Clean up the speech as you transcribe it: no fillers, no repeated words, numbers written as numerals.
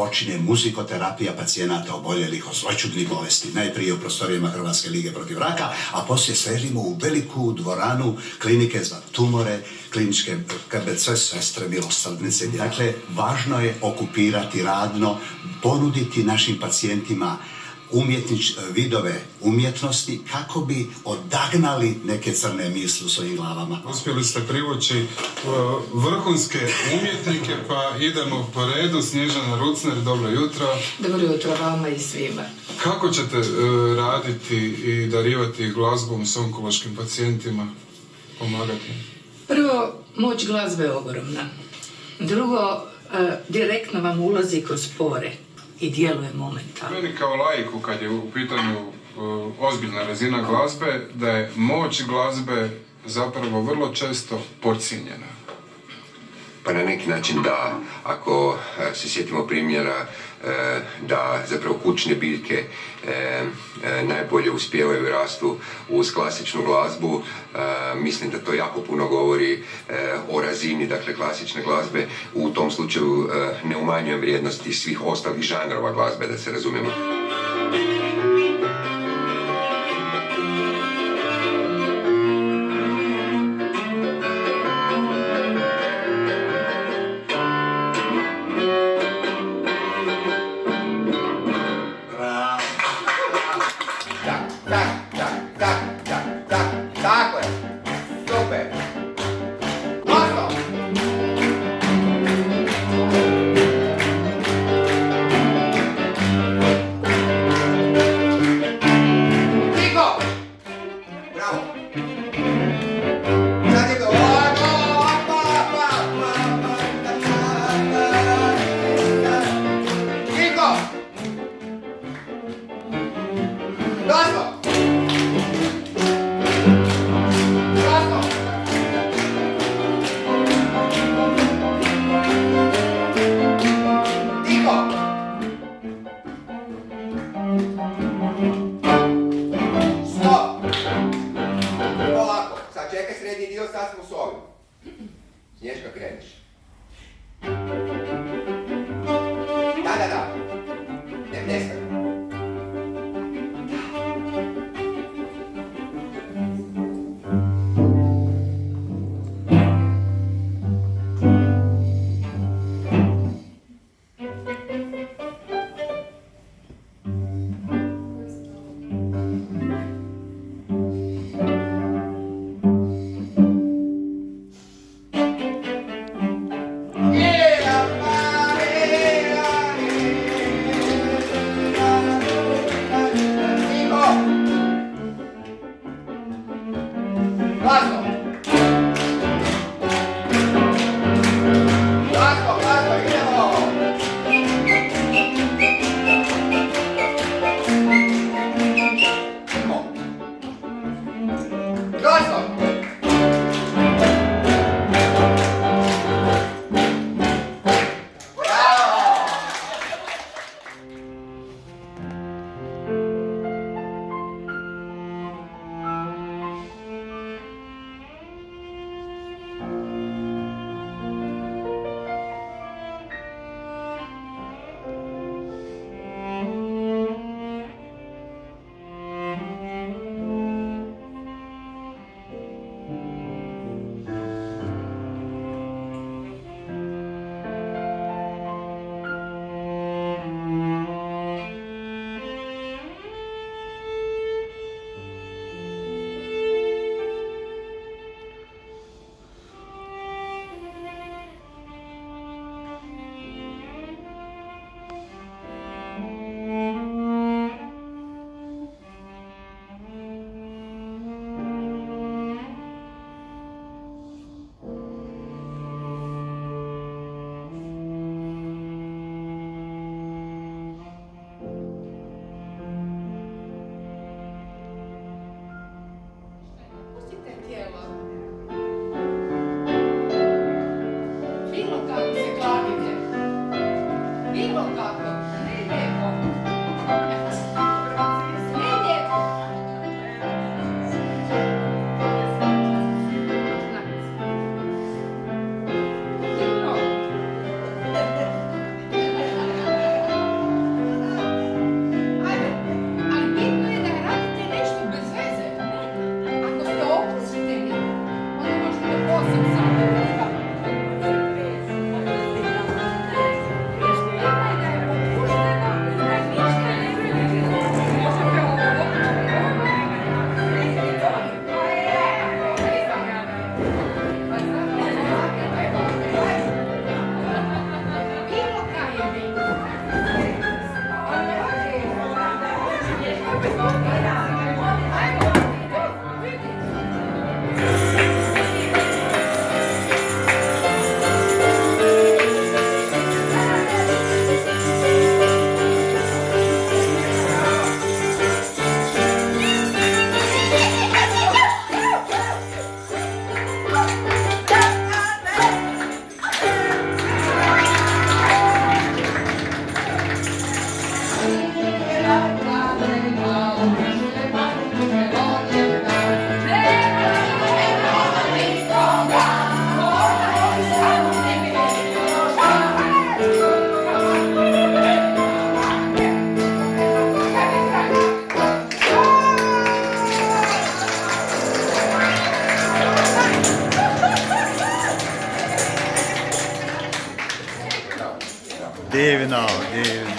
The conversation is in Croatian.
počinje muzikoterapija pacijenata oboljelih od zloćudnih bolesti, najprije u prostorijama Hrvatske lige protiv raka, a poslije selimo u veliku dvoranu klinike za tumore, kliničke KBC Sestre milosrdnice. Dakle, važno je okupirati radno, ponuditi našim pacijentima vidove umjetnosti kako bi odagnali neke crne misli u svojim glavama. Uspjeli ste privući vrhunske umjetnike, pa idemo po redu. Snježana Rucner, dobro jutro. Dobro jutro vama i svima. Kako ćete raditi i darivati glazbom s onkološkim pacijentima, pomagati? Prvo, moć glazbe je ogromna. Drugo, direktno vam ulazi kroz pore i djeluje momentalno. Meni kao laiku, kad je u pitanju ozbiljna razina glazbe, da je moć glazbe zapravo vrlo često podcijenjena. Pa na neki način da, ako se sjetimo primjera da zapravo kućne biljke najbolje uspijevaju i rastu uz klasičnu glazbu, mislim da to jako puno govori o razini, dakle, klasične glazbe. U tom slučaju ne umanjujem vrijednosti svih ostalih žanrova glazbe, da se razumijemo. Snježka, kreneš. Ne skakaj. Divno, divno.